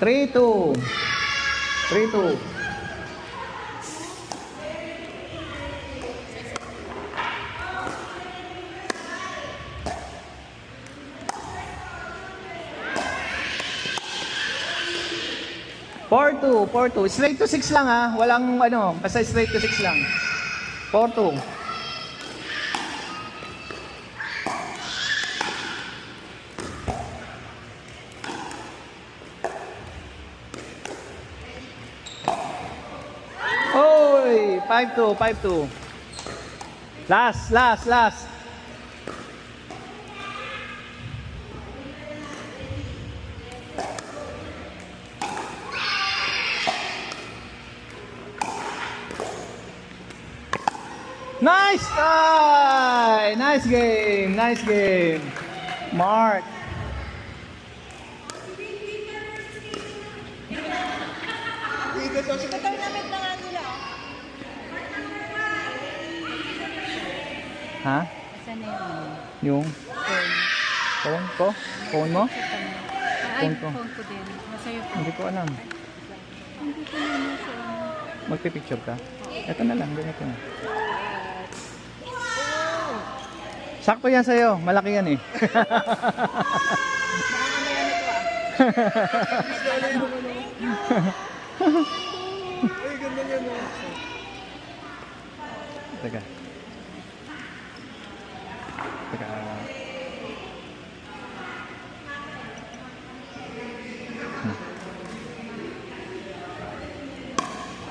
3-2. 3-2. Four two. Straight to 6 lang ha. Walang ano, basta straight to 6 lang. 4-2. Oy, 5-2, 5-2. Last. Nice try! Nice game. Mark. Tournament na nga nila. Ha? Saan na Yung phone ko? Phone mo? Ay, Phone ko. phone ko din. Masaya po. Hindi ko alam. Hindi ko na nasa. Magpipicture ka? Ito na lang, ganito na. Sakto yan sa'yo, malaki yan eh. Ay, ganda yan o. Teka.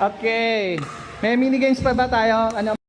Okay. May mini games pa ba tayo? Ano?